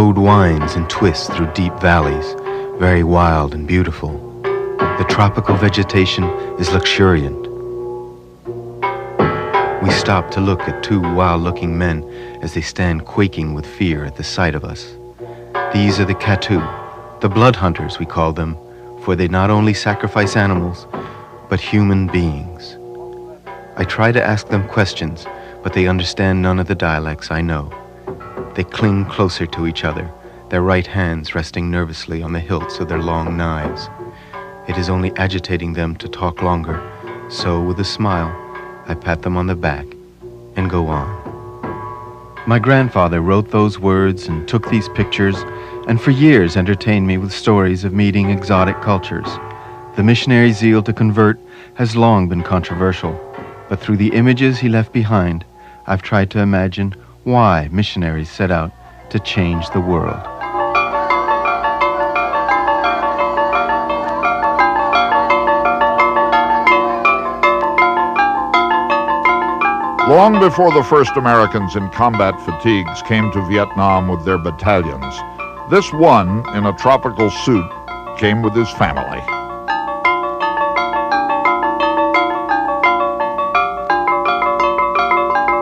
road winds and twists through deep valleys, very wild and beautiful. The tropical vegetation is luxuriant. We stop to look at two wild-looking men as they stand quaking with fear at the sight of us. These are the Katu, the blood hunters we call them, for they not only sacrifice animals, but human beings. I try to ask them questions, but they understand none of the dialects I know. They cling closer to each other, their right hands resting nervously on the hilts of their long knives. It is only agitating them to talk longer, so with a smile, I pat them on the back and go on. My grandfather wrote those words and took these pictures, and for years entertained me with stories of meeting exotic cultures. The missionary zeal to convert has long been controversial, but through the images he left behind, I've tried to imagine why missionaries set out to change the world. Long before the first Americans in combat fatigues came to Vietnam with their battalions, this one in a tropical suit came with his family.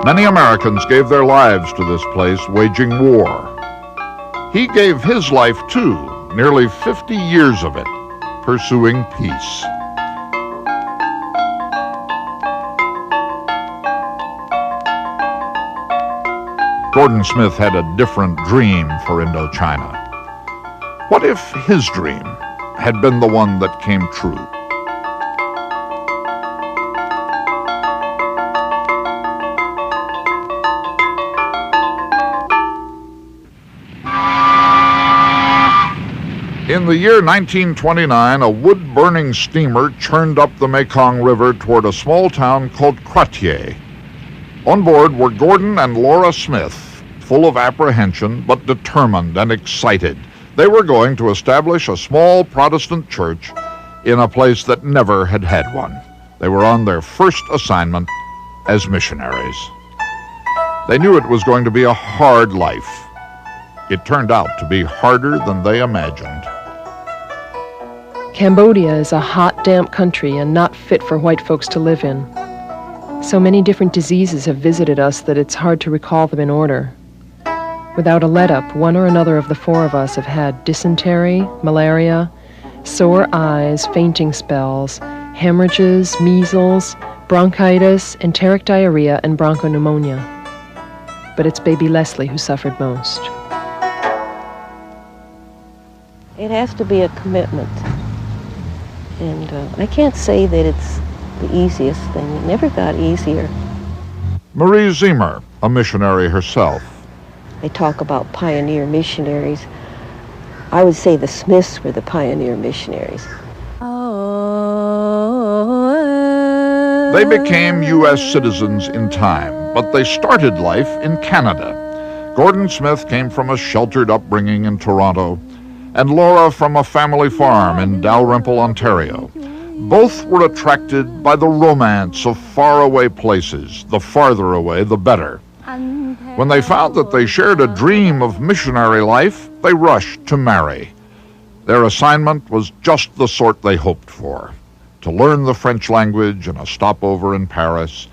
Many Americans gave their lives to this place, waging war. He gave his life too, nearly 50 years of it, pursuing peace. Gordon Smith had a different dream for Indochina. What if his dream had been the one that came true? In the year 1929, a wood-burning steamer churned up the Mekong River toward a small town called Quartier. On board were Gordon and Laura Smith, full of apprehension but determined and excited. They were going to establish a small Protestant church in a place that never had had one. They were on their first assignment as missionaries. They knew it was going to be a hard life. It turned out to be harder than they imagined. Cambodia is a hot, damp country and not fit for white folks to live in. So many different diseases have visited us that it's hard to recall them in order. Without a let-up, one or another of the four of us have had dysentery, malaria, sore eyes, fainting spells, hemorrhages, measles, bronchitis, enteric diarrhea, and bronchopneumonia. But it's baby Leslie who suffered most. It has to be a commitment. And I can't say that it's the easiest thing. It never got easier. Marie Ziemer, a missionary herself. They talk about pioneer missionaries. I would say the Smiths were the pioneer missionaries. They became U.S. citizens in time, but they started life in Canada. Gordon Smith came from a sheltered upbringing in Toronto, and Laura from a family farm in Dalrymple, Ontario. Both were attracted by the romance of faraway places. The farther away, the better. When they found that they shared a dream of missionary life, they rushed to marry. Their assignment was just the sort they hoped for: to learn the French language in a stopover in Paris,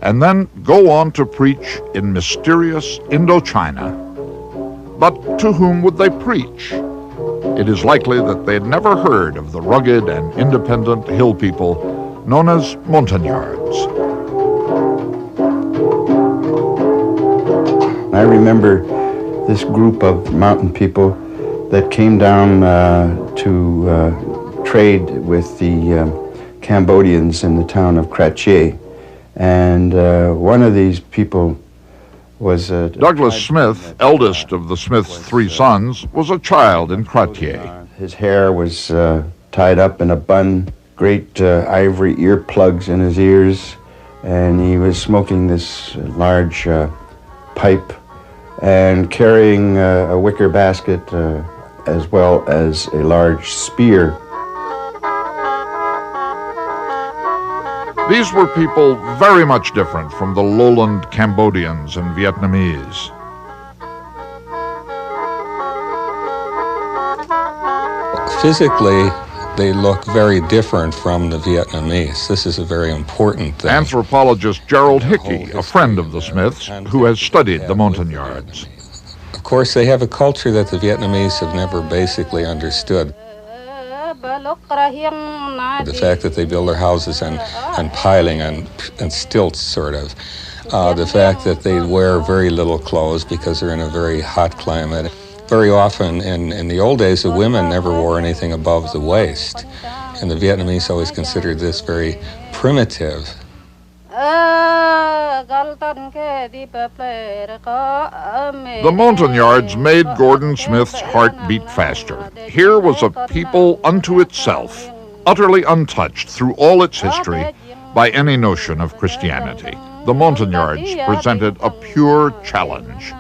and then go on to preach in mysterious Indochina. But to whom would they preach? It is likely that they had never heard of the rugged and independent hill people known as Montagnards. I remember this group of mountain people that came down to trade with the Cambodians in the town of Quartier. And one of these people was Douglas Smith, eldest of the Smiths' three sons, was a child in Quartier. His hair was tied up in a bun, great ivory earplugs in his ears, and he was smoking this large pipe and carrying a wicker basket as well as a large spear. These were people very much different from the lowland Cambodians and Vietnamese. Physically, they look very different from the Vietnamese. This is a very important thing. Anthropologist Gerald Hickey, a friend of the Smiths, who has studied the Montagnards. Of course, they have a culture that the Vietnamese have never basically understood. The fact that they build their houses on piling, on stilts, sort of. The fact that they wear very little clothes because they're in a very hot climate. Very often, in the old days, the women never wore anything above the waist. And the Vietnamese always considered this very primitive. The Montagnards made Gordon Smith's heart beat faster. Here was a people unto itself, utterly untouched through all its history by any notion of Christianity. The Montagnards presented a pure challenge.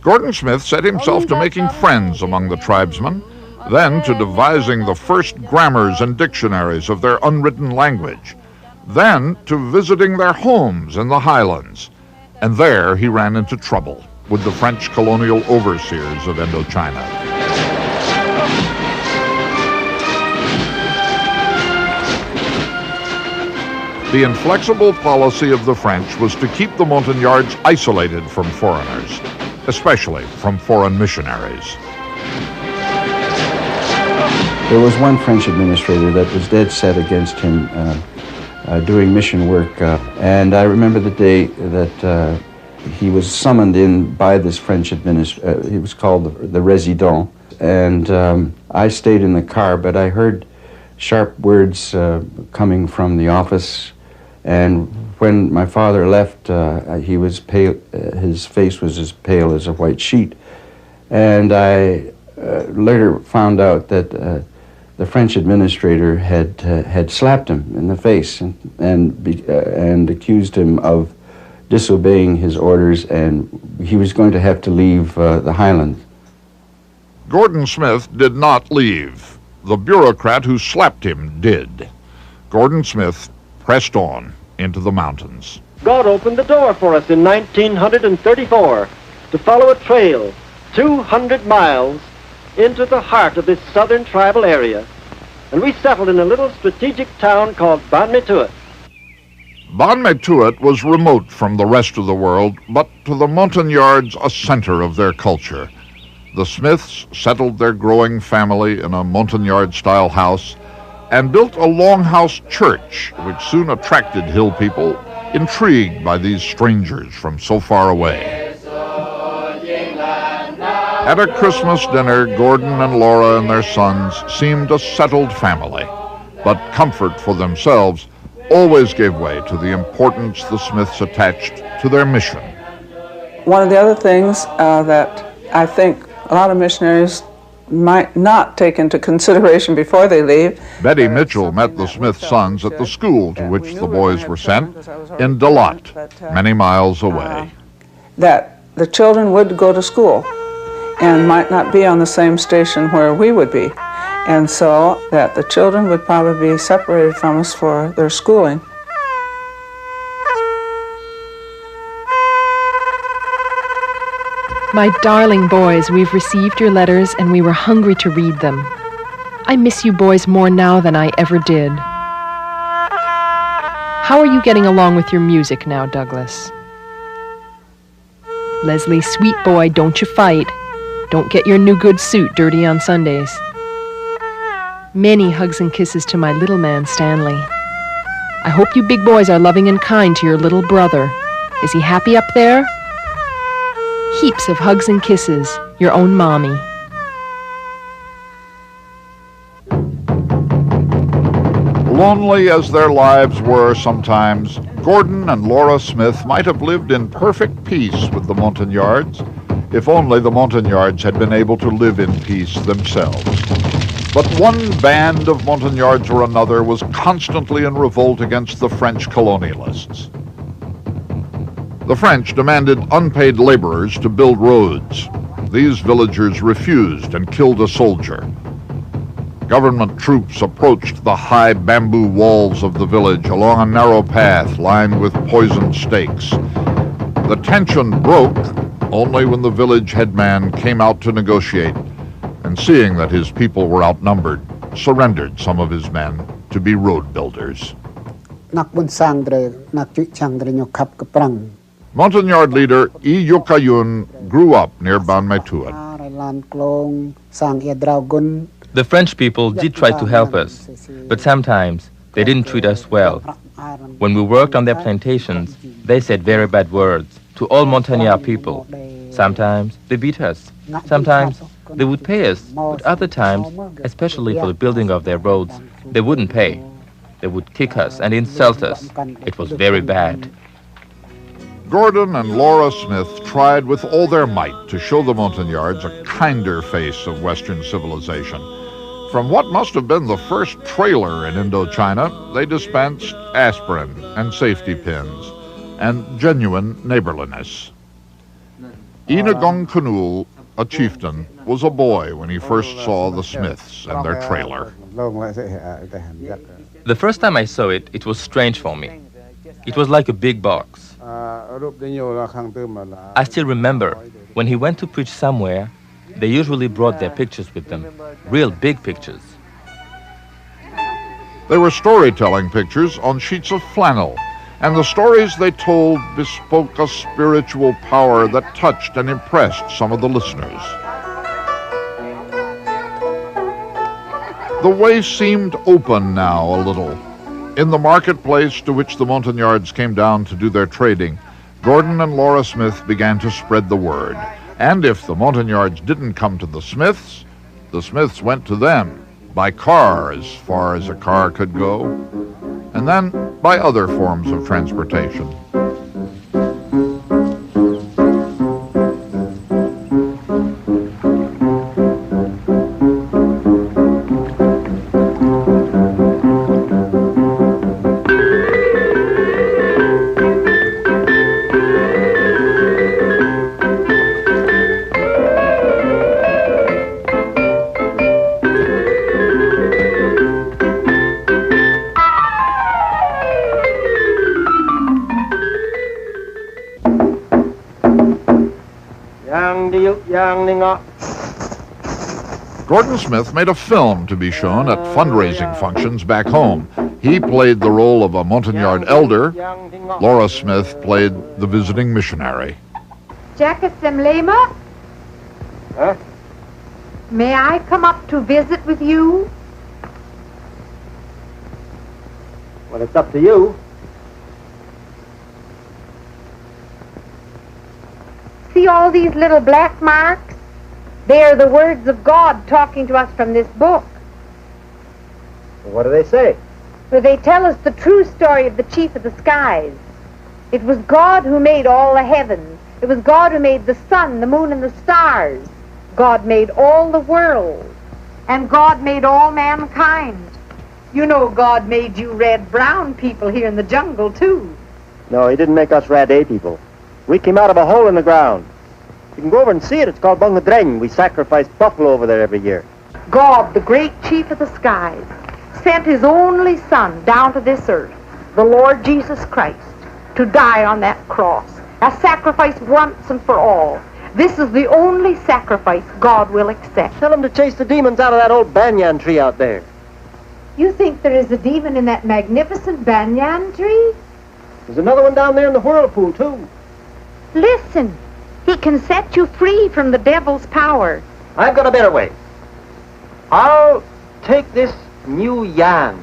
Gordon Smith set himself to making friends among the tribesmen, then to devising the first grammars and dictionaries of their unwritten language, then to visiting their homes in the highlands. And there he ran into trouble with the French colonial overseers of Indochina. The inflexible policy of the French was to keep the Montagnards isolated from foreigners, especially from foreign missionaries. There was one French administrator that was dead set against him doing mission work, and I remember the day that he was summoned in by this French administrator. He was called the Resident, and I stayed in the car, but I heard sharp words coming from the office, and when my father left, he was pale. His face was as pale as a white sheet, and I later found out that the French administrator had slapped him in the face and accused him of disobeying his orders, and he was going to have to leave the Highlands. Gordon Smith did not leave. The bureaucrat who slapped him did. Gordon Smith pressed on into the mountains. God opened the door for us in 1934 to follow a trail 200 miles into the heart of this southern tribal area, and we settled in a little strategic town called Ban Me Tuot. Ban Me Tuot was remote from the rest of the world, but to the Montagnards a center of their culture. The Smiths settled their growing family in a Montagnard-style house and built a longhouse church, which soon attracted hill people, intrigued by these strangers from so far away. At a Christmas dinner, Gordon and Laura and their sons seemed a settled family, but comfort for themselves always gave way to the importance the Smiths attached to their mission. One of the other things that I think a lot of missionaries might not take into consideration before they leave. Betty Mitchell met the Smith sons at the school to which the boys were sent in Dalat, many miles away. That the children would go to school and might not be on the same station where we would be. And so that the children would probably be separated from us for their schooling. My darling boys, we've received your letters and we were hungry to read them. I miss you boys more now than I ever did. How are you getting along with your music now, Douglas? Leslie, sweet boy, don't you fight. Don't get your new good suit dirty on Sundays. Many hugs and kisses to my little man, Stanley. I hope you big boys are loving and kind to your little brother. Is he happy up there? Heaps of hugs and kisses, your own Mommy. Lonely as their lives were sometimes, Gordon and Laura Smith might have lived in perfect peace with the Montagnards, if only the Montagnards had been able to live in peace themselves. But one band of Montagnards or another was constantly in revolt against the French colonialists. The French demanded unpaid laborers to build roads. These villagers refused and killed a soldier. Government troops approached the high bamboo walls of the village along a narrow path lined with poisoned stakes. The tension broke only when the village headman came out to negotiate and and seeing that his people were outnumbered, surrendered some of his men to be road builders. Montagnard leader I Yukayun grew up near Banmetuan. The French people did try to help us, but sometimes they didn't treat us well. When we worked on their plantations, they said very bad words to all Montagnard people. Sometimes they beat us. Sometimes they would pay us, but other times, especially for the building of their roads, they wouldn't pay. They would kick us and insult us. It was very bad. Gordon and Laura Smith tried with all their might to show the Montagnards a kinder face of Western civilization. From what must have been the first trailer in Indochina, they dispensed aspirin and safety pins and genuine neighborliness. Inagong Kanul, a chieftain, was a boy when he first saw the Smiths and their trailer. The first time I saw it, it was strange for me. It was like a big box. I still remember when he went to preach somewhere, they usually brought their pictures with them, real big pictures. They were storytelling pictures on sheets of flannel, and the stories they told bespoke a spiritual power that touched and impressed some of the listeners. The way seemed open now a little. In the marketplace to which the Montagnards came down to do their trading, Gordon and Laura Smith began to spread the word. And if the Montagnards didn't come to the Smiths went to them, by car as far as a car could go, and then by other forms of transportation. Gordon Smith made a film to be shown at fundraising functions back home. He played the role of a Montagnard elder. Laura Smith played the visiting missionary. Jackasemlema? Huh? May I come up to visit with you? Well, it's up to you. See all these little black marks? They are the words of God talking to us from this book. Well, what do they say? For they tell us the true story of the chief of the skies. It was God who made all the heavens. It was God who made the sun, the moon, and the stars. God made all the world. And God made all mankind. You know God made you red-brown people here in the jungle, too. No, he didn't make us Rad-A people. We came out of a hole in the ground. You can go over and see it. It's called Bungadreng. We sacrifice buffalo over there every year. God, the great chief of the skies, sent his only son down to this earth, the Lord Jesus Christ, to die on that cross, a sacrifice once and for all. This is the only sacrifice God will accept. Tell him to chase the demons out of that old banyan tree out there. You think there is a demon in that magnificent banyan tree? There's another one down there in the whirlpool, too. Listen, he can set you free from the devil's power. I've got a better way. I'll take this new Yang.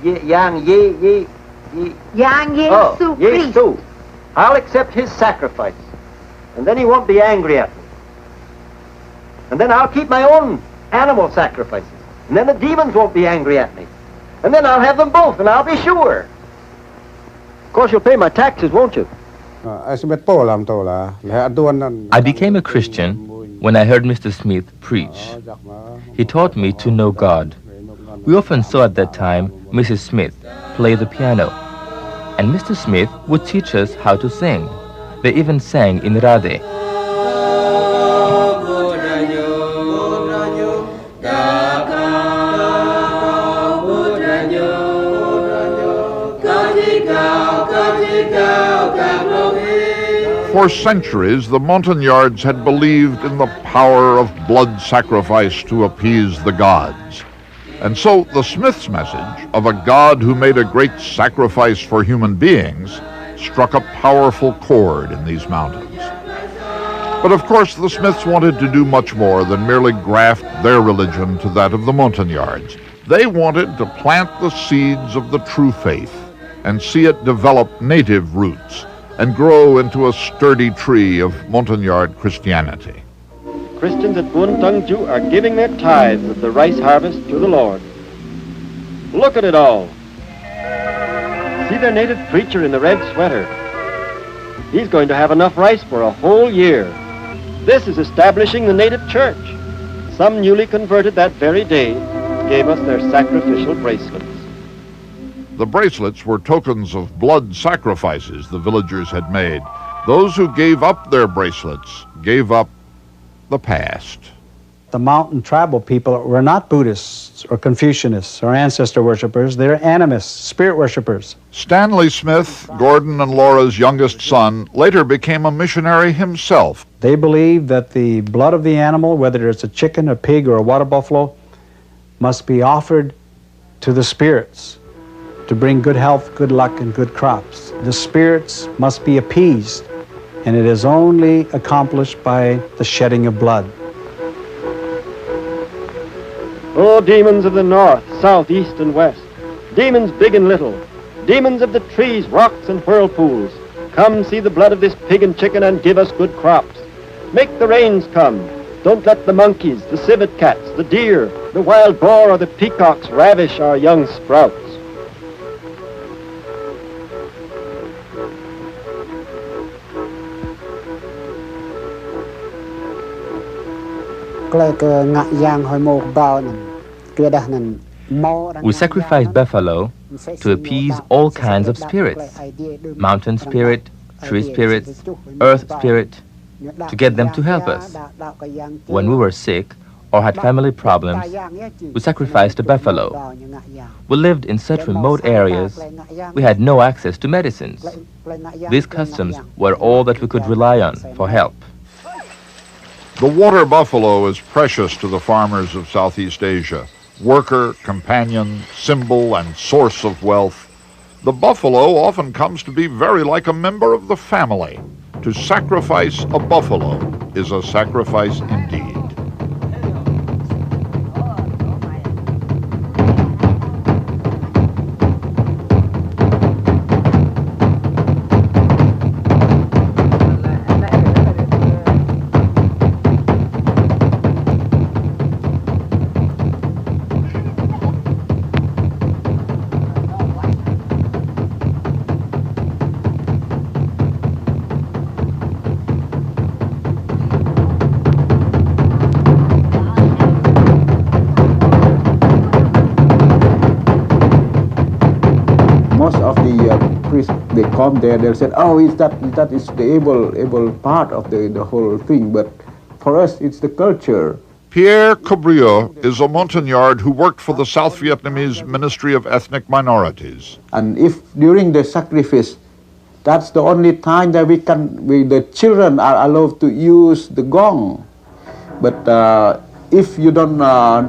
Yang Yesu Christ. Yesu. I'll accept his sacrifice. And then he won't be angry at me. And then I'll keep my own animal sacrifices. And then the demons won't be angry at me. And then I'll have them both, and I'll be sure. Of course, you'll pay my taxes, won't you? I became a Christian when I heard Mr. Smith preach. He taught me to know God. We often saw at that time Mrs. Smith play the piano, and Mr. Smith would teach us how to sing. They even sang in Rade. For centuries, the Montagnards had believed in the power of blood sacrifice to appease the gods. And so the Smiths' message of a God who made a great sacrifice for human beings struck a powerful chord in these mountains. But of course, the Smiths wanted to do much more than merely graft their religion to that of the Montagnards. They wanted to plant the seeds of the true faith and see it develop native roots and grow into a sturdy tree of Montagnard Christianity. Christians at Buntungju are giving their tithes of the rice harvest to the Lord. Look at it all. See their native preacher in the red sweater. He's going to have enough rice for a whole year. This is establishing the native church. Some newly converted that very day gave us their sacrificial bracelets. The bracelets were tokens of blood sacrifices the villagers had made. Those who gave up their bracelets gave up the past. The mountain tribal people were not Buddhists or Confucianists or ancestor worshippers. They were animists, spirit worshippers. Stanley Smith, Gordon and Laura's youngest son, later became a missionary himself. They believed that the blood of the animal, whether it's a chicken, a pig, or a water buffalo, must be offered to the spirits to bring good health, good luck, and good crops. The spirits must be appeased, and it is only accomplished by the shedding of blood. Oh, demons of the north, south, east, and west, demons big and little, demons of the trees, rocks, and whirlpools, come see the blood of this pig and chicken and give us good crops. Make the rains come. Don't let the monkeys, the civet cats, the deer, the wild boar, or the peacocks ravish our young sprouts. We sacrifice buffalo to appease all kinds of spirits, mountain spirit, tree spirit, earth spirit, to get them to help us. When we were sick or had family problems, we sacrificed a buffalo. We lived in such remote areas, we had no access to medicines. These customs were all that we could rely on for help. The water buffalo is precious to the farmers of Southeast Asia. Worker, companion, symbol, and source of wealth. The buffalo often comes to be very like a member of the family. To sacrifice a buffalo is a sacrifice indeed. They come there, they'll say, oh, that is the able part of the whole thing, but for us it's the culture. Pierre Cabrieux is a Montagnard who worked for the South Vietnamese Ministry of Ethnic Minorities. And if during the sacrifice, that's the only time that the children are allowed to use the gong. But if you don't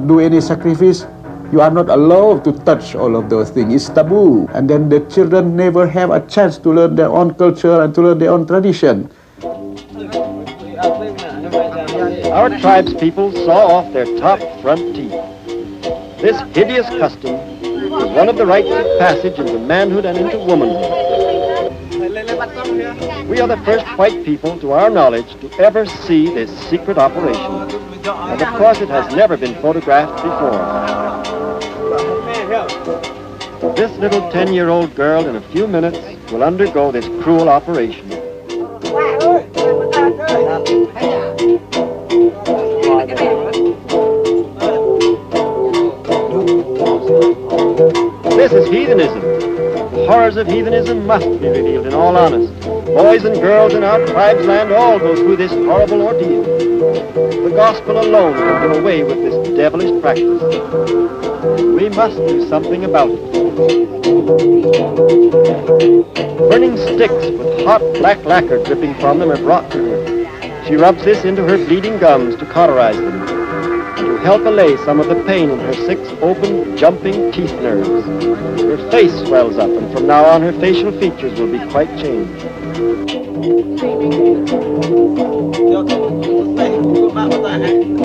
do any sacrifice, you are not allowed to touch all of those things. It's taboo. And then the children never have a chance to learn their own culture and to learn their own tradition. Our tribes people saw off their top front teeth. This hideous custom is one of the rites of passage into manhood and into womanhood. We are the first white people, to our knowledge, to ever see this secret operation. And of course it has never been photographed before. This little 10-year-old girl in a few minutes will undergo this cruel operation. This is heathenism. The horrors of heathenism must be revealed in all honesty. Boys and girls in our tribe's land all go through this horrible ordeal. The gospel alone can do away with this devilish practice. We must do something about it. Burning sticks with hot black lacquer dripping from them are brought to her. She rubs this into her bleeding gums to cauterize them, to help allay some of the pain in her 6 open, jumping teeth nerves. Her face swells up, and from now on her facial features will be quite changed.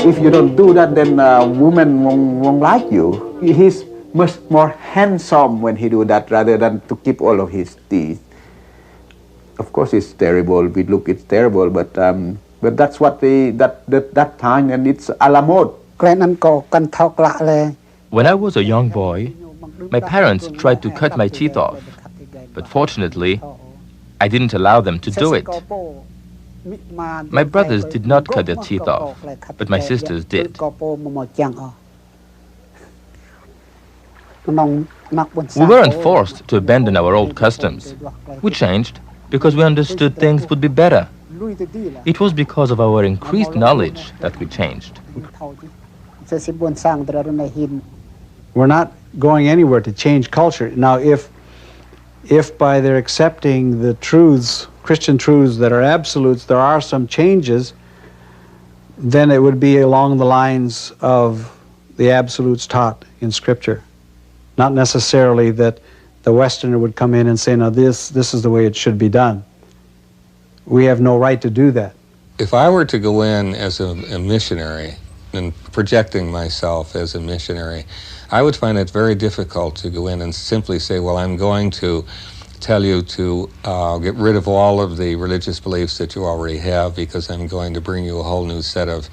If you don't do that, then women won't like you. He's much more handsome when he do that rather than to keep all of his teeth. Of course, it's terrible. We look, it's terrible, but that's what that time, and it's a la mode. When I was a young boy, my parents tried to cut my teeth off, but fortunately, I didn't allow them to do it. My brothers did not cut their teeth off, but my sisters did. We weren't forced to abandon our old customs. We changed because we understood things would be better. It was because of our increased knowledge that we changed. We're not going anywhere to change culture. Now, if by their accepting the truths, Christian truths that are absolutes, there are some changes, then it would be along the lines of the absolutes taught in Scripture. Not necessarily that the Westerner would come in and say, now this is the way it should be done. We have no right to do that. If I were to go in as a missionary and projecting myself as a missionary, I would find it very difficult to go in and simply say, well, I'm going to tell you to get rid of all of the religious beliefs that you already have because I'm going to bring you a whole new set of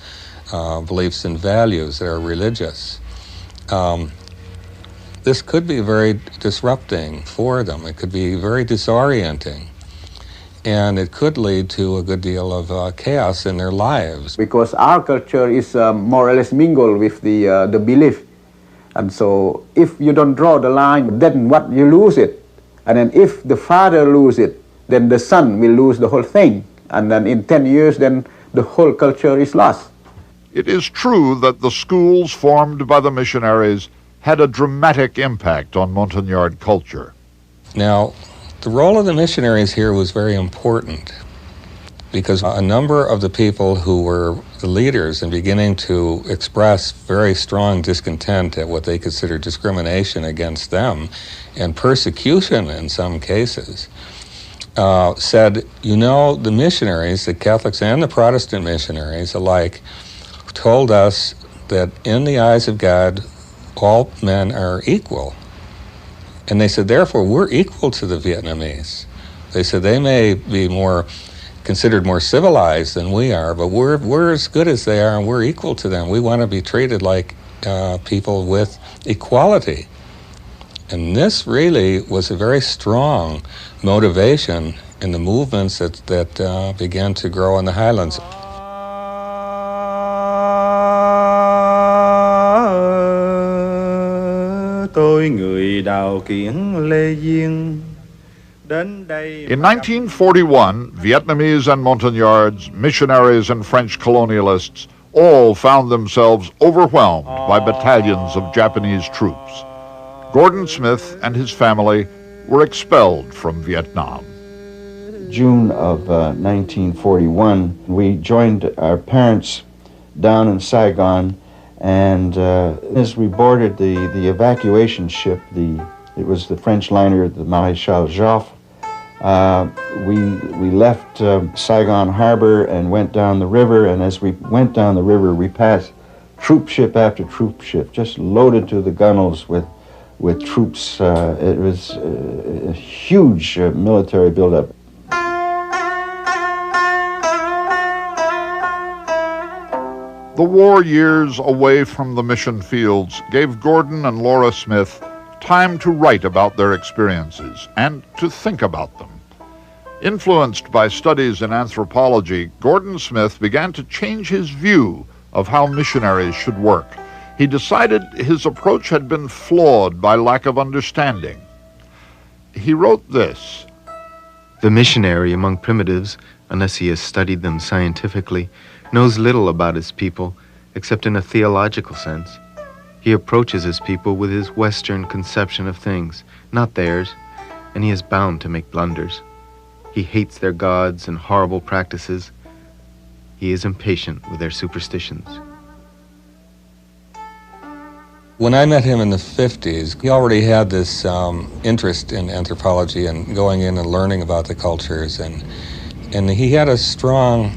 beliefs and values that are religious. This could be very disrupting for them. It could be very disorienting. And it could lead to a good deal of chaos in their lives. Because our culture is more or less mingled with the belief. And so if you don't draw the line, then what? You lose it. And then if the father loses it, then the son will lose the whole thing. And then in 10 years, then the whole culture is lost. It is true that the schools formed by the missionaries had a dramatic impact on Montagnard culture. Now, the role of the missionaries here was very important because a number of the people who were the leaders and beginning to express very strong discontent at what they considered discrimination against them and persecution in some cases, said, you know, the missionaries, the Catholics and the Protestant missionaries alike, told us that in the eyes of God, all men are equal. And they said, therefore, we're equal to the Vietnamese. They said they may be considered more civilized than we are, but we're as good as they are and we're equal to them. We want to be treated like people with equality. And this really was a very strong motivation in the movements that began to grow in the Highlands. In 1941, Vietnamese and Montagnards, missionaries and French colonialists all found themselves overwhelmed by battalions of Japanese troops. Gordon Smith and his family were expelled from Vietnam. June of 1941, we joined our parents down in Saigon, and as we boarded the evacuation ship, it was the French liner, the Maréchal Joffre, we left Saigon Harbor and went down the river, and as we went down the river, we passed troop ship after troop ship, just loaded to the gunwales with troops. It was a huge military buildup. The war years away from the mission fields gave Gordon and Laura Smith time to write about their experiences and to think about them. Influenced by studies in anthropology, Gordon Smith began to change his view of how missionaries should work. He decided his approach had been flawed by lack of understanding. He wrote this: The missionary among primitives, unless he has studied them scientifically, knows little about his people except in a theological sense. He approaches his people with his Western conception of things, not theirs, and he is bound to make blunders. He hates their gods and horrible practices. He is impatient with their superstitions. When I met him in the 50s, he already had this interest in anthropology and going in and learning about the cultures, and he had a strong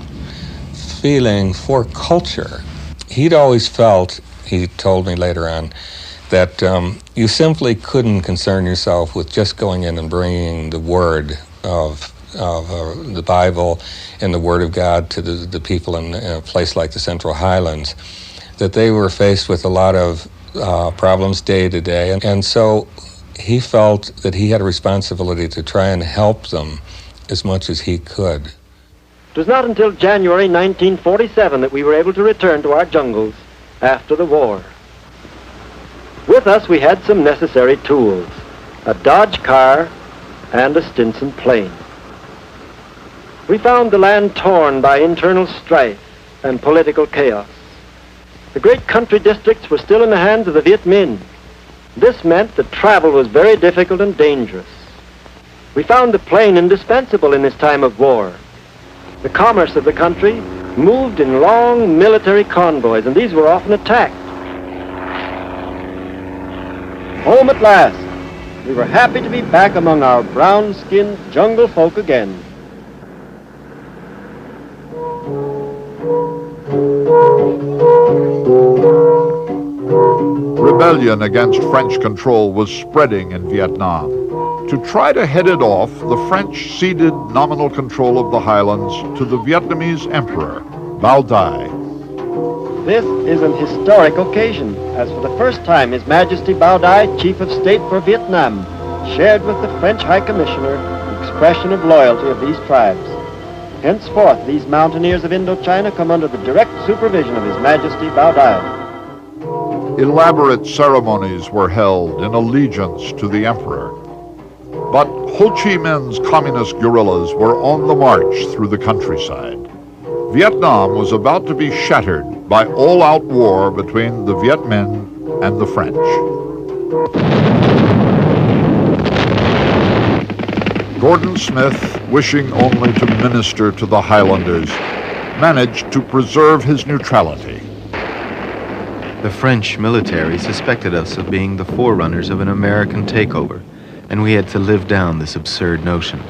feeling for culture. He'd always felt, he told me later on, that you simply couldn't concern yourself with just going in and bringing the word of the Bible and the Word of God to the people in a place like the Central Highlands, that they were faced with a lot of problems day to day. And so he felt that he had a responsibility to try and help them as much as he could. It was not until January 1947 that we were able to return to our jungles after the war. With us we had some necessary tools, a Dodge car and a Stinson plane. We found the land torn by internal strife and political chaos. The great country districts were still in the hands of the Viet Minh. This meant that travel was very difficult and dangerous. We found the plane indispensable in this time of war. The commerce of the country moved in long military convoys, and these were often attacked. Home at last. We were happy to be back among our brown-skinned jungle folk again. Rebellion against French control was spreading in Vietnam. To try to head it off, the French ceded nominal control of the highlands to the Vietnamese emperor, Bao Dai. This is an historic occasion, as for the first time His Majesty Bao Dai, Chief of State for Vietnam, shared with the French High Commissioner the expression of loyalty of these tribes. Henceforth, these mountaineers of Indochina come under the direct supervision of His Majesty Bao Dai. Elaborate ceremonies were held in allegiance to the emperor. But Ho Chi Minh's communist guerrillas were on the march through the countryside. Vietnam was about to be shattered by all-out war between the Viet Minh and the French. Gordon Smith, wishing only to minister to the Highlanders, managed to preserve his neutrality. The French military suspected us of being the forerunners of an American takeover, and we had to live down this absurd notion.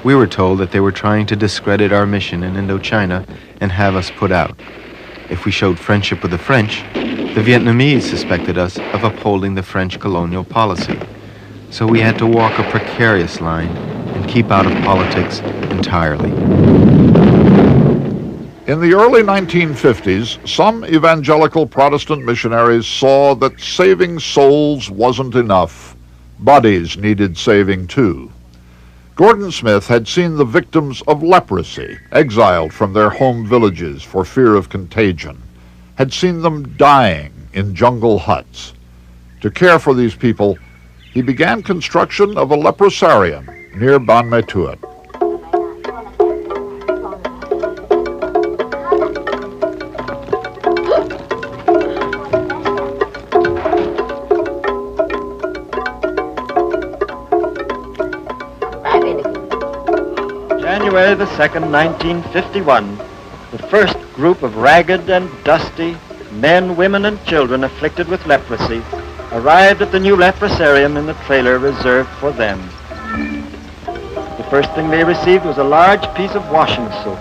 We were told that they were trying to discredit our mission in Indochina and have us put out. If we showed friendship with the French, the Vietnamese suspected us of upholding the French colonial policy. So we had to walk a precarious line and keep out of politics entirely. In the early 1950s, some evangelical Protestant missionaries saw that saving souls wasn't enough. Bodies needed saving too. Gordon Smith had seen the victims of leprosy, exiled from their home villages for fear of contagion, had seen them dying in jungle huts. To care for these people, he began construction of a leprosarium near Ban Me Thuot. January the 2nd, 1951, the first group of ragged and dusty men, women, and children afflicted with leprosy arrived at the new leprosarium in the trailer reserved for them. The first thing they received was a large piece of washing soap.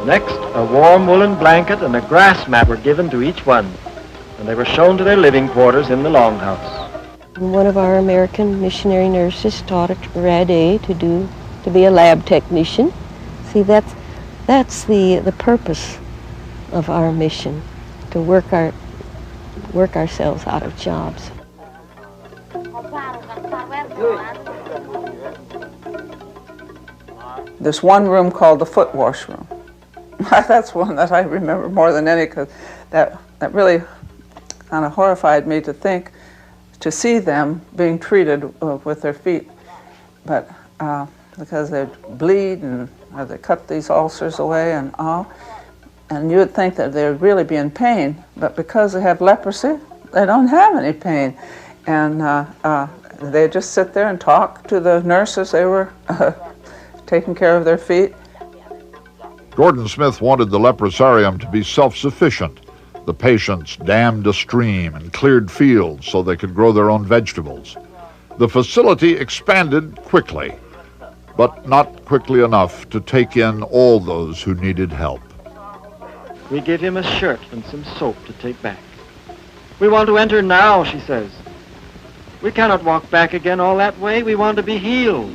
Next, a warm woolen blanket and a grass mat were given to each one, and they were shown to their living quarters in the longhouse. One of our American missionary nurses taught at Rade to be a lab technician. See, that's the purpose of our mission, to work ourselves out of jobs. There's one room called the foot wash room. That's one that I remember more than any, because that really kind of horrified me to see them being treated with their feet, but because they'd bleed and they cut these ulcers away and all, and you would think that they would really be in pain, but because they have leprosy, they don't have any pain. And they just sit there and talk to the nurses. They were taking care of their feet. Gordon Smith wanted the leprosarium to be self-sufficient. The patients dammed a stream and cleared fields so they could grow their own vegetables. The facility expanded quickly, but not quickly enough to take in all those who needed help. We give him a shirt and some soap to take back. We want to enter now, she says. We cannot walk back again all that way. We want to be healed.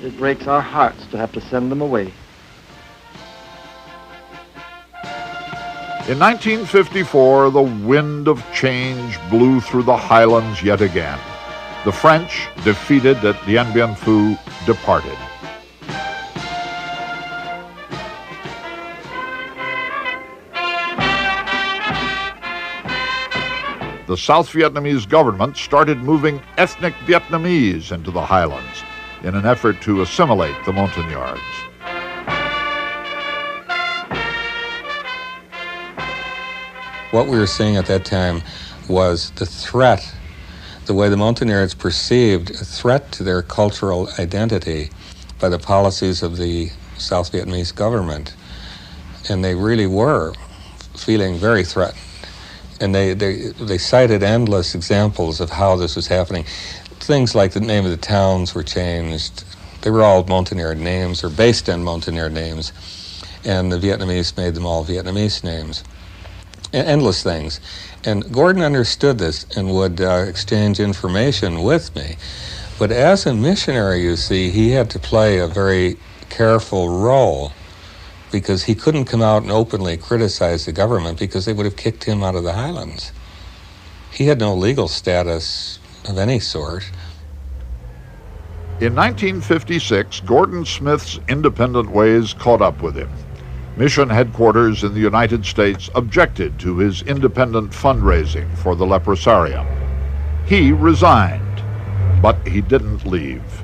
It breaks our hearts to have to send them away. In 1954, the wind of change blew through the highlands yet again. The French, defeated at Dien Bien Phu, departed. The South Vietnamese government started moving ethnic Vietnamese into the highlands in an effort to assimilate the Montagnards. What we were seeing at that time was the threat, the way the Montagnards perceived a threat to their cultural identity by the policies of the South Vietnamese government. And they really were feeling very threatened. And they cited endless examples of how this was happening. Things like the name of the towns were changed. They were all Montagnard names or based on Montagnard names. And the Vietnamese made them all Vietnamese names. Endless things. And Gordon understood this and would exchange information with me. But as a missionary, you see, he had to play a very careful role because he couldn't come out and openly criticize the government because they would have kicked him out of the highlands. He had no legal status of any sort. In 1956, Gordon Smith's independent ways caught up with him. Mission headquarters in the United States objected to his independent fundraising for the leprosarium. He resigned, but he didn't leave.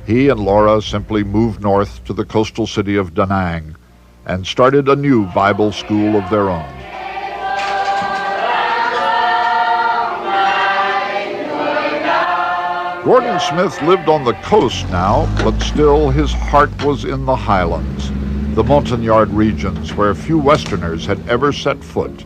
He and Laura simply moved north to the coastal city of Da Nang and started a new Bible school of their own. Gordon Smith lived on the coast now, but still his heart was in the highlands, the Montagnard regions where few Westerners had ever set foot.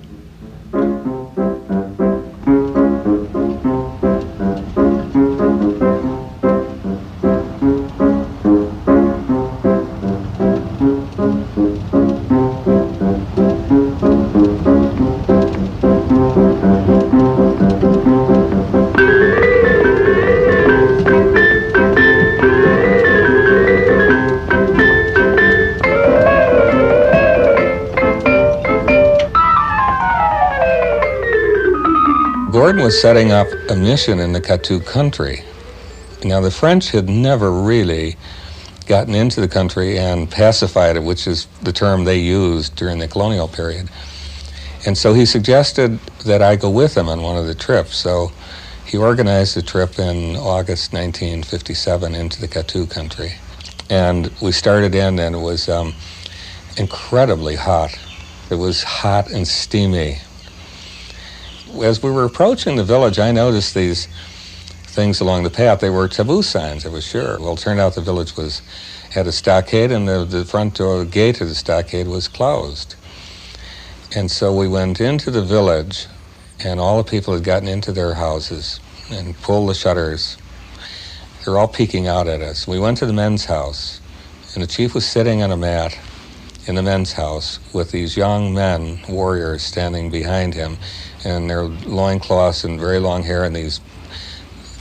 Gordon was setting up a mission in the Katu country. Now, the French had never really gotten into the country and pacified it, which is the term they used during the colonial period. And so he suggested that I go with him on one of the trips. So he organized a trip in August 1957 into the Katu country. And we started in, and it was incredibly hot. It was hot and steamy. As we were approaching the village, I noticed these things along the path. They were taboo signs, I was sure. Well, it turned out the village had a stockade, and the front door gate of the stockade was closed. And so we went into the village, and all the people had gotten into their houses and pulled the shutters. They were all peeking out at us. We went to the men's house, and the chief was sitting on a mat in the men's house with these young men, warriors, standing behind him, and their loincloths and very long hair and these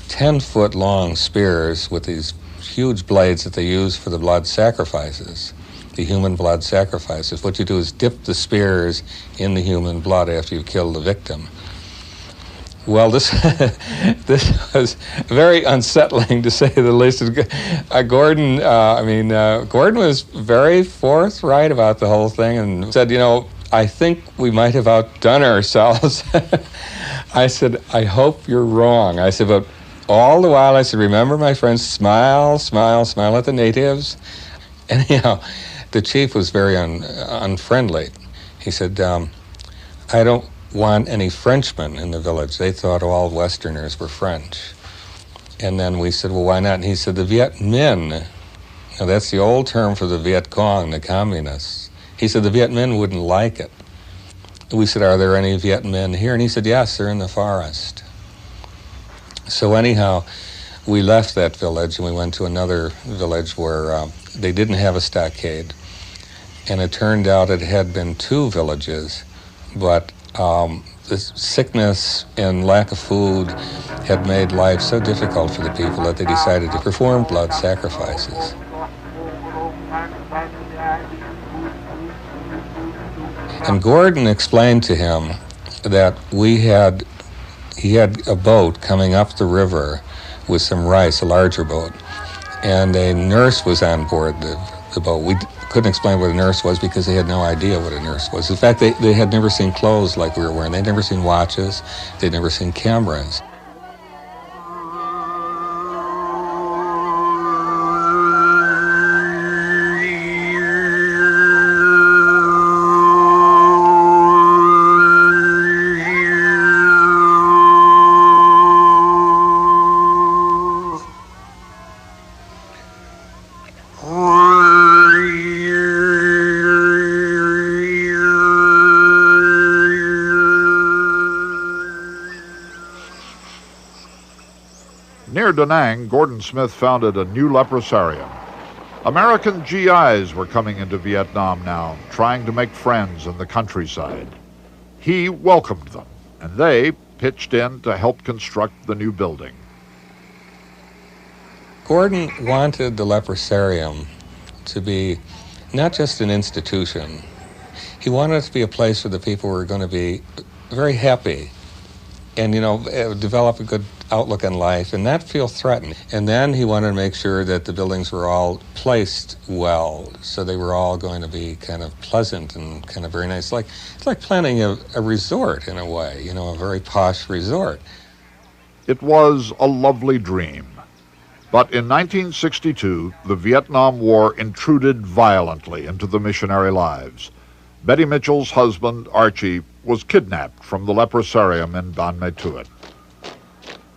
10-foot long spears with these huge blades that they use for the blood sacrifices, the human blood sacrifices. What you do is dip the spears in the human blood after you kill the victim. Well, this was very unsettling, to say the least. Gordon was very forthright about the whole thing and said, I think we might have outdone ourselves. I said, I hope you're wrong. I said, but all the while, I said, remember, my friends, smile, smile, smile at the natives. Anyhow, the chief was very unfriendly. He said, I don't want any Frenchmen in the village. They thought all Westerners were French. And then we said, well, why not? And he said, the Viet Minh, now that's the old term for the Viet Cong, the communists. He said the Viet Minh wouldn't like it. We said, are there any Viet Minh here? And he said, yes, they're in the forest. So anyhow, we left that village and we went to another village where they didn't have a stockade. And it turned out it had been 2 villages, but the sickness and lack of food had made life so difficult for the people that they decided to perform blood sacrifices. And Gordon explained to him that he had a boat coming up the river with some rice, a larger boat, and a nurse was on board the boat. We couldn't explain what a nurse was because they had no idea what a nurse was. In fact, they had never seen clothes like we were wearing. They'd never seen watches. They'd never seen cameras. Near Da Nang, Gordon Smith founded a new leprosarium. American GIs were coming into Vietnam now, trying to make friends in the countryside. He welcomed them, and they pitched in to help construct the new building. Gordon wanted the leprosarium to be not just an institution. He wanted it to be a place where the people were going to be very happy and, develop a good outlook on life and not feel threatened. And then he wanted to make sure that the buildings were all placed well, so they were all going to be kind of pleasant and kind of very nice. It's like planning a resort in a way, a very posh resort. It was a lovely dream. But in 1962, the Vietnam War intruded violently into the missionary lives. Betty Mitchell's husband, Archie, was kidnapped from the leprosarium in Ban Me Tuot.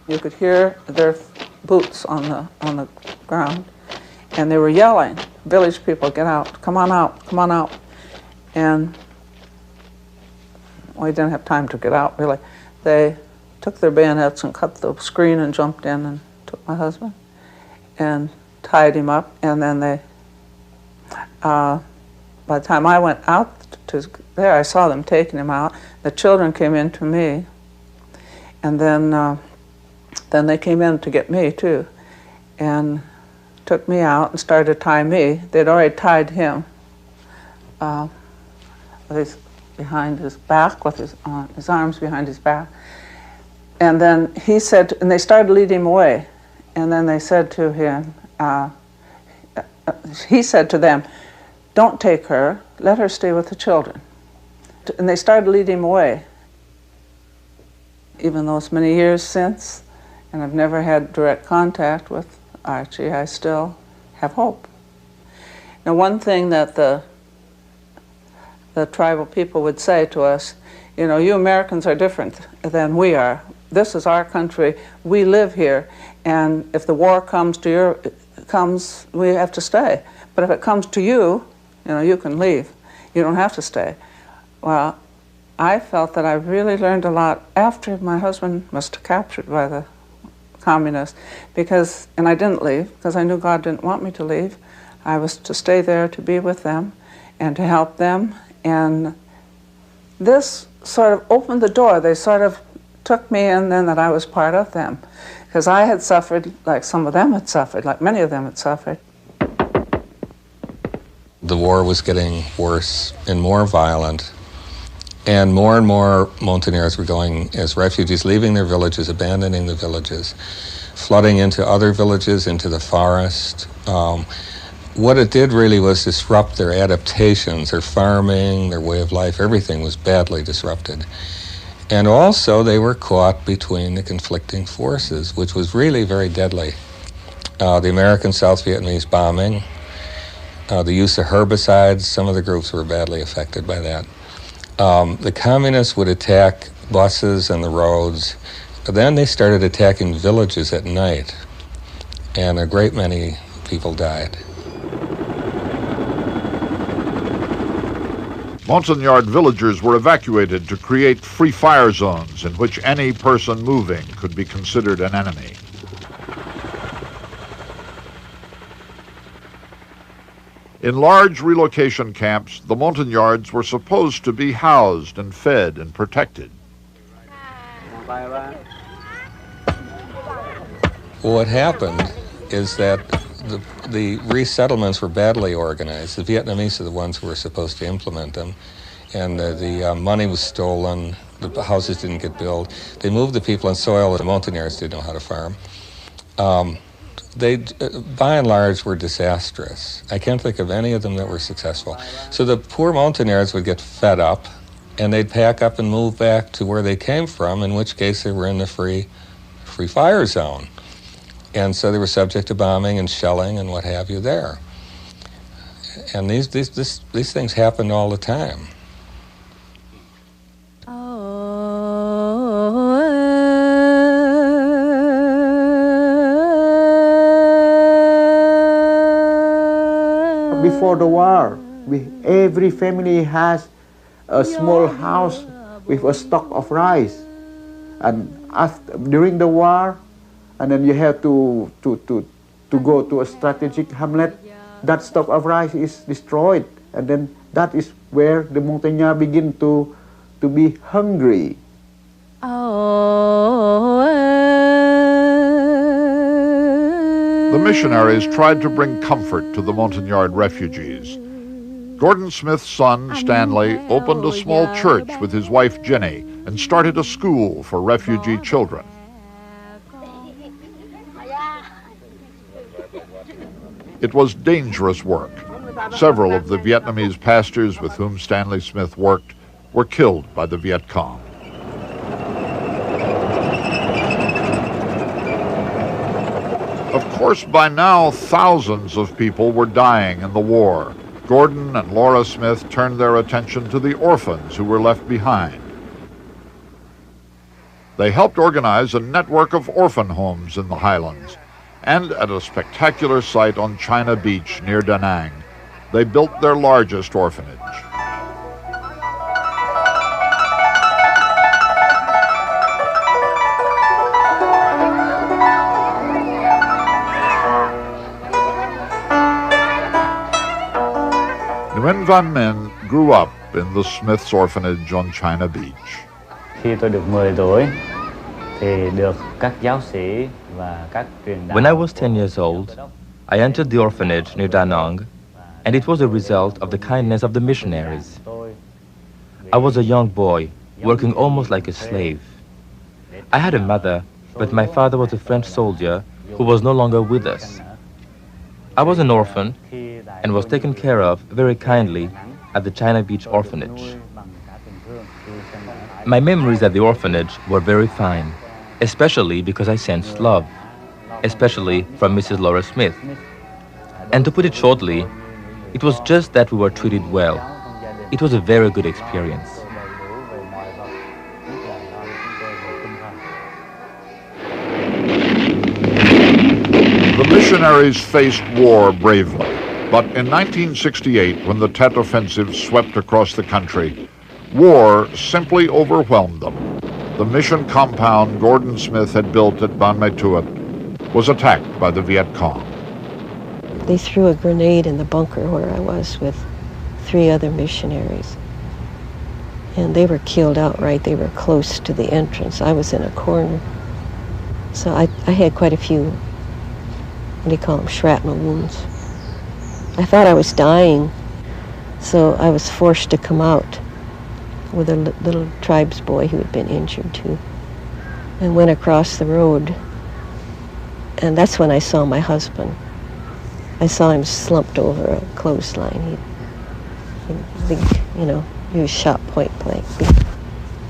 You could hear their boots on the ground, and they were yelling, village people, get out, come on out, come on out. And we didn't have time to get out, really. They took their bayonets and cut the screen and jumped in and took my husband and tied him up, and then they, by the time I went out to there, I saw them taking him out. The children came in to me, and then they came in to get me too, and took me out and started to tie me. They'd already tied him behind his back, with his arms behind his back. And then he said, and they started leading him away. And then they said to him, he said to them, don't take her, let her stay with the children. And they started leading him away. Even though it's many years since, and I've never had direct contact with Archie, I still have hope. Now, one thing that the tribal people would say to us, you Americans are different than we are. This is our country, we live here, and if the war comes, we have to stay. But if it comes to you, you can leave. You don't have to stay. Well, I felt that I really learned a lot after my husband was captured by the communists, and I didn't leave, because I knew God didn't want me to leave. I was to stay there to be with them and to help them, and this sort of opened the door. They sort of took me in then that I was part of them, because I had suffered like some of them had suffered, like many of them had suffered. The war was getting worse and more violent, and more mountaineers were going as refugees, leaving their villages, abandoning the villages, flooding into other villages, into the forest. What it did really was disrupt their adaptations, their farming, their way of life. Everything was badly disrupted. And also they were caught between the conflicting forces, which was really very deadly. The American South Vietnamese bombing, the use of herbicides, some of the groups were badly affected by that. The communists would attack buses and the roads. Then they started attacking villages at night, and a great many people died. Montagnard villagers were evacuated to create free fire zones in which any person moving could be considered an enemy. In large relocation camps, the Montagnards were supposed to be housed and fed and protected. What happened is that the resettlements were badly organized. The Vietnamese are the ones who were supposed to implement them, and the money was stolen. The houses didn't get built. They moved the people in soil that the Montagnards didn't know how to farm. They, by and large, were disastrous. I can't think of any of them that were successful. So the poor Montagnards would get fed up, and they'd pack up and move back to where they came from, in which case they were in the free fire zone. And so they were subject to bombing and shelling and what have you there. And these things happened all the time. Before the war, every family has a small house with a stock of rice. And during the war, and then you have to go to a strategic hamlet, that stock of rice is destroyed. And then that is where the Montagnard begin to be hungry. The missionaries tried to bring comfort to the Montagnard refugees. Gordon Smith's son, Stanley, opened a small church with his wife, Jenny, and started a school for refugee children. It was dangerous work. Several of the Vietnamese pastors with whom Stanley Smith worked were killed by the Viet Cong. Of course, by now, thousands of people were dying in the war. Gordon and Laura Smith turned their attention to the orphans who were left behind. They helped organize a network of orphan homes in the highlands, and at a spectacular site on China Beach near Da Nang, they built their largest orphanage. Nguyen Van Min grew up in the Smith's orphanage on China Beach. Khi tôi được 10 tuổi thì được các giáo sĩ và các truyền đạo. When I was 10 years old, I entered the orphanage near Da Nang, and it was a result of the kindness of the missionaries. I was a young boy, working almost like a slave. I had a mother, but my father was a French soldier who was no longer with us. I was an orphan and was taken care of very kindly at the China Beach orphanage. My memories at the orphanage were very fine, especially because I sensed love, especially from Mrs. Laura Smith. And to put it shortly, it was just that we were treated well. It was a very good experience. The missionaries faced war bravely, but in 1968, when the Tet Offensive swept across the country, war simply overwhelmed them. The mission compound Gordon Smith had built at Ban Me Tuot was attacked by the Viet Cong. They threw a grenade in the bunker where I was with 3 other missionaries. And they were killed outright. They were close to the entrance. I was in a corner. So I had quite a few, what do you call them, shrapnel wounds. I thought I was dying, so I was forced to come out with a little tribes boy who had been injured too, and went across the road. And that's when I saw my husband. I saw him slumped over a clothesline. He was shot point blank, big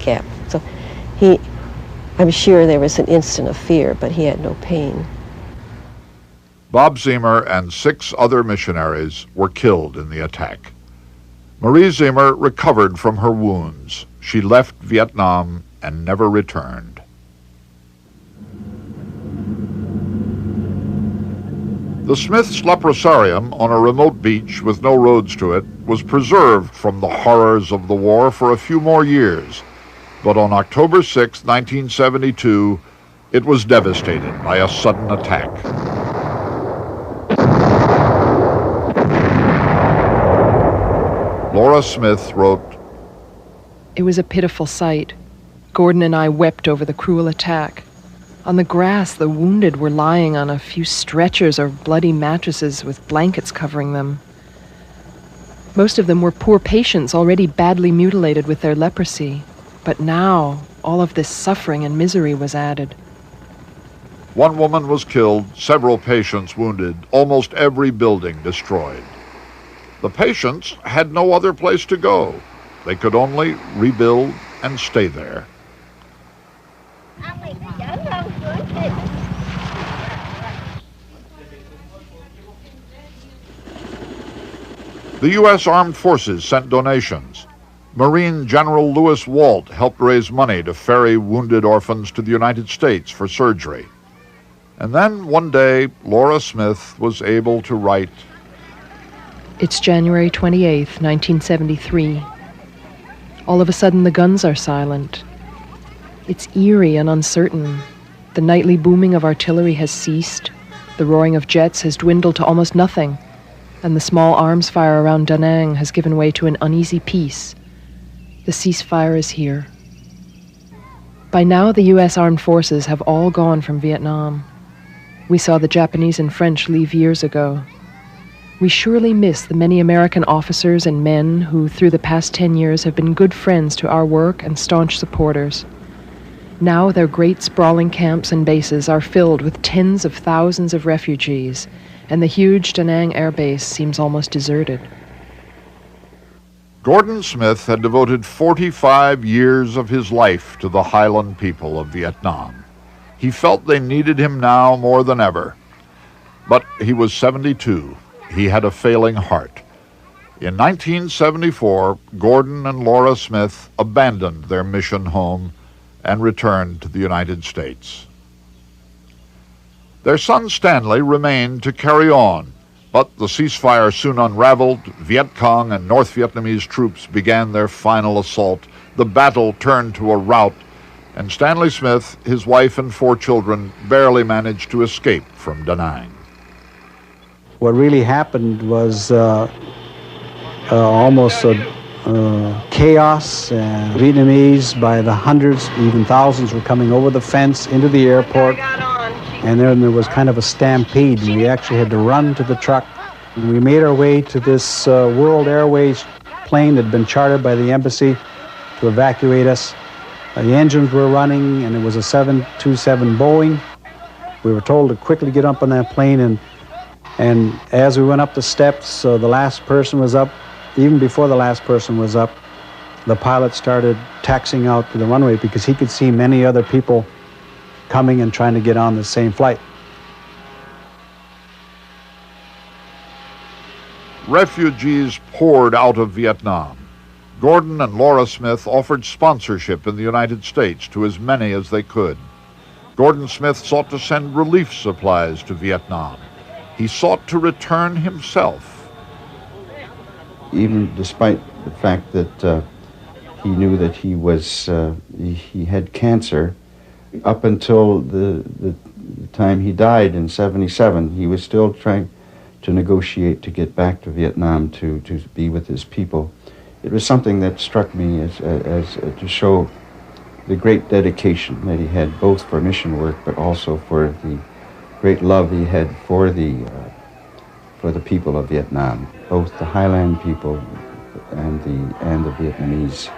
cap. So I'm sure there was an instant of fear, but he had no pain. Bob Zemer and 6 other missionaries were killed in the attack. Marie Zimmer recovered from her wounds. She left Vietnam and never returned. The Smiths' leprosarium on a remote beach with no roads to it was preserved from the horrors of the war for a few more years. But on October 6, 1972, it was devastated by a sudden attack. Laura Smith wrote, "It was a pitiful sight. Gordon and I wept over the cruel attack. On the grass, the wounded were lying on a few stretchers or bloody mattresses with blankets covering them. Most of them were poor patients already badly mutilated with their leprosy. But now, all of this suffering and misery was added. One woman was killed, several patients wounded, almost every building destroyed. The patients had no other place to go. They could only rebuild and stay there. The U.S. Armed Forces sent donations. Marine General Lewis Walt helped raise money to ferry wounded orphans to the United States for surgery. And then one day, Laura Smith was able to write, It's January 28th, 1973. All of a sudden, the guns are silent. It's eerie and uncertain. The nightly booming of artillery has ceased. The roaring of jets has dwindled to almost nothing. And the small arms fire around Da Nang has given way to an uneasy peace. The ceasefire is here. By now, the U.S. Armed Forces have all gone from Vietnam. We saw the Japanese and French leave years ago. We surely miss the many American officers and men who, through the past 10 years, have been good friends to our work and staunch supporters. Now their great sprawling camps and bases are filled with tens of thousands of refugees, and the huge Da Nang Air Base seems almost deserted. Gordon Smith had devoted 45 years of his life to the highland people of Vietnam. He felt they needed him now more than ever. But he was 72. He had a failing heart. In 1974, Gordon and Laura Smith abandoned their mission home and returned to the United States. Their son Stanley remained to carry on, but the ceasefire soon unraveled. Viet Cong and North Vietnamese troops began their final assault. The battle turned to a rout, and Stanley Smith, his wife and 4 children, barely managed to escape from Da Nang. What really happened was almost chaos. Vietnamese by the hundreds, even thousands, were coming over the fence into the airport. And then there was kind of a stampede, and we actually had to run to the truck. And we made our way to this World Airways plane that had been chartered by the embassy to evacuate us. The engines were running, and it was a 727 Boeing. We were told to quickly get up on that plane, and as we went up the steps, the last person was up. Even before the last person was up, the pilot started taxiing out to the runway because he could see many other people coming and trying to get on the same flight. Refugees poured out of Vietnam. Gordon and Laura Smith offered sponsorship in the United States to as many as they could. Gordon Smith sought to send relief supplies to Vietnam. He sought to return himself. Even despite the fact that he knew that he had cancer, up until the time he died in 1977, he was still trying to negotiate to get back to Vietnam to be with his people. It was something that struck me as to show the great dedication that he had, both for mission work, but also for the great love he had for the people of Vietnam, both the Highland people and the Vietnamese.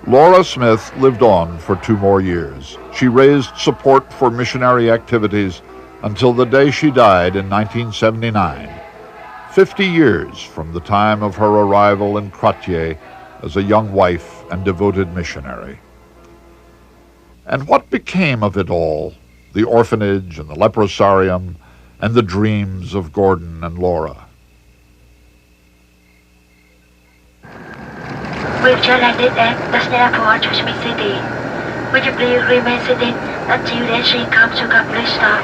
Laura Smith lived on for 2 more years. She raised support for missionary activities until the day she died in 1979, 50 years from the time of her arrival in Croatier as a young wife and devoted missionary. And what became of it all? The orphanage and the leprosarium and the dreams of Gordon and Laura. We've just landed at Boston Airport, Smith City. Would you please remain seated until the entry comes to complete stop?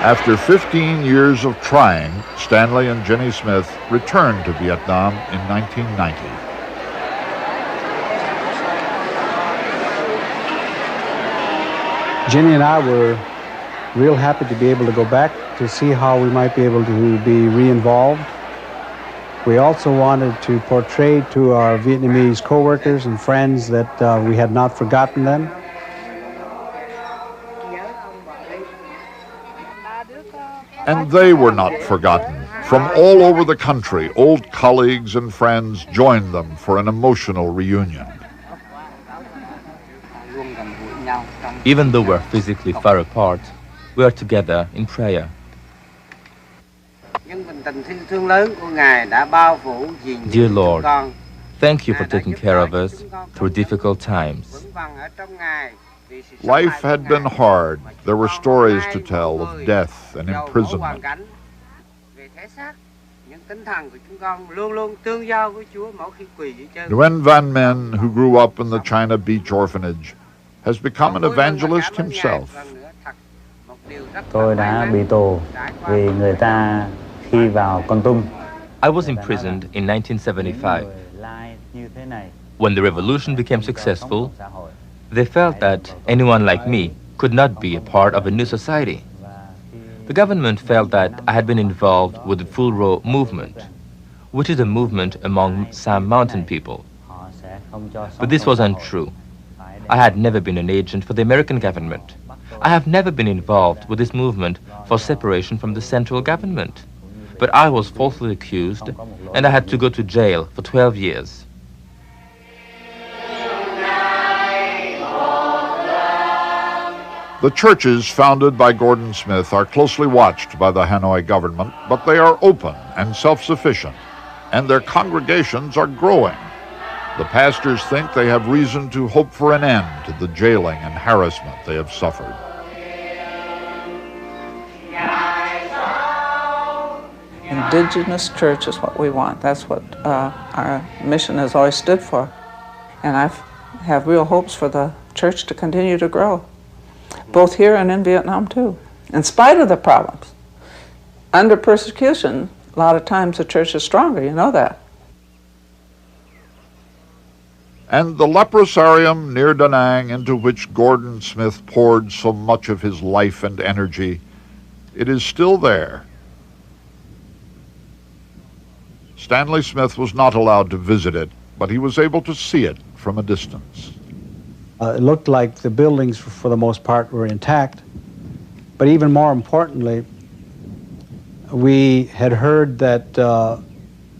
After 15 years of trying, Stanley and Jenny Smith returned to Vietnam in 1990. Jenny and I were real happy to be able to go back to see how we might be able to be re-involved. We also wanted to portray to our Vietnamese co-workers and friends that we had not forgotten them. And they were not forgotten. From all over the country, old colleagues and friends joined them for an emotional reunion. Even though we're physically far apart, we are together in prayer. Dear Lord, thank you for taking care of us through difficult times. Life had been hard. There were stories to tell of death and imprisonment. Nguyen Van Men, who grew up in the China Beach orphanage, has become an evangelist himself. Tôi đã bị tù vì người ta khi vào Kon Tum. I was imprisoned in 1975. When the revolution became successful, they felt that anyone like me could not be a part of a new society. The government felt that I had been involved with the Full Row movement, which is a movement among some mountain people. But this was untrue. I had never been an agent for the American government. I have never been involved with this movement for separation from the central government. But I was falsely accused, and I had to go to jail for 12 years. The churches founded by Gordon Smith are closely watched by the Hanoi government, but they are open and self-sufficient, and their congregations are growing. The pastors think they have reason to hope for an end to the jailing and harassment they have suffered. Indigenous church is what we want. That's what our mission has always stood for. And I have real hopes for the church to continue to grow, both here and in Vietnam too, in spite of the problems. Under persecution, a lot of times the church is stronger, you know that. And the leprosarium near Da Nang, into which Gordon Smith poured so much of his life and energy, it is still there. Stanley Smith was not allowed to visit it, but he was able to see it from a distance. It looked like the buildings, for the most part, were intact. But even more importantly, we had heard that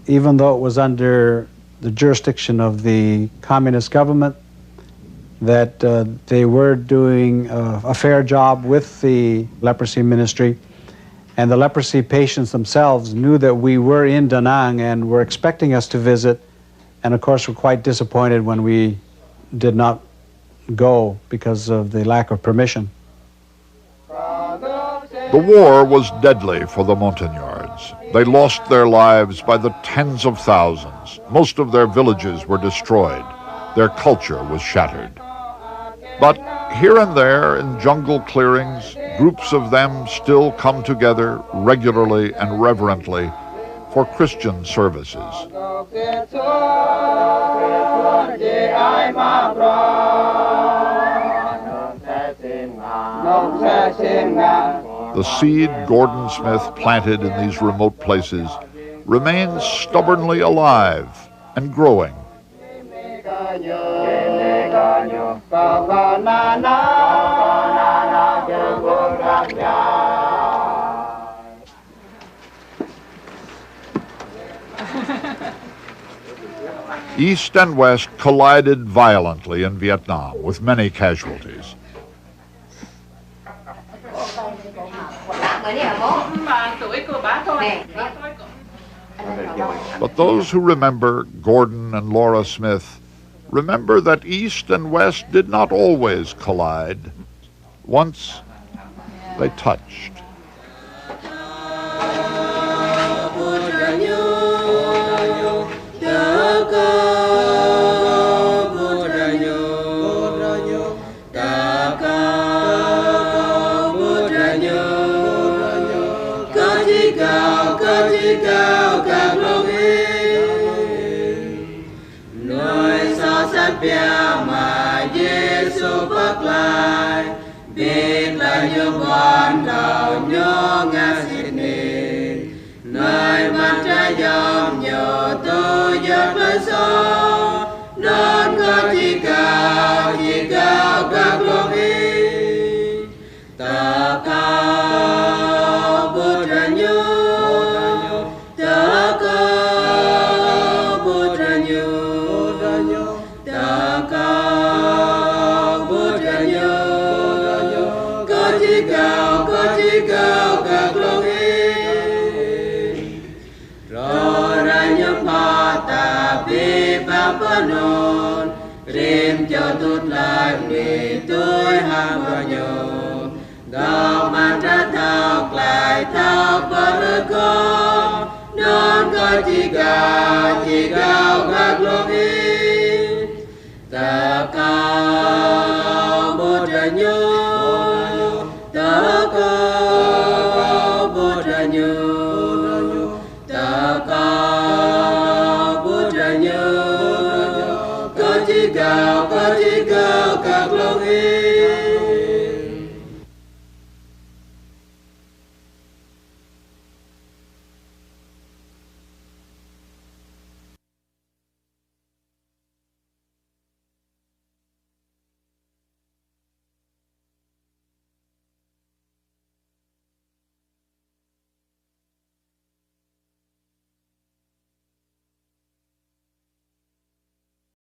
even though it was under the jurisdiction of the communist government, that they were doing a fair job with the leprosy ministry, and the leprosy patients themselves knew that we were in Da Nang and were expecting us to visit, and of course were quite disappointed when we did not go because of the lack of permission. The war was deadly for the Montagnards. They lost their lives by the tens of thousands. Most of their villages were destroyed. Their culture was shattered. But here and there in jungle clearings, groups of them still come together regularly and reverently for Christian services. The seed Gordon Smith planted in these remote places remains stubbornly alive and growing. East and West collided violently in Vietnam, with many casualties. But those who remember Gordon and Laura Smith remember that East and West did not always collide. Once they touched. tất bia mà Giêsu bắc lại biết là những con đầu nhớ ngã xin đi nơi mặt trái dòng nhiều tôi giấc lời gió non có chỉ cao các luồng ý ta cao bút ra nhớ ta cao bút ra nhớ ta cao bút ra nhớ có chỉ cao các luồng ý rồi ra nhớ mà ta bị bao non rìm cho tốt lại vì tôi ham bao nhiêu đau mà ra thao lại thao có đứa con non có chỉ cao các luồng ý ta cao bút ra nhớ ta cao bút ra nhớ ta cao bút ra nhớ có chỉ cao các luồng ý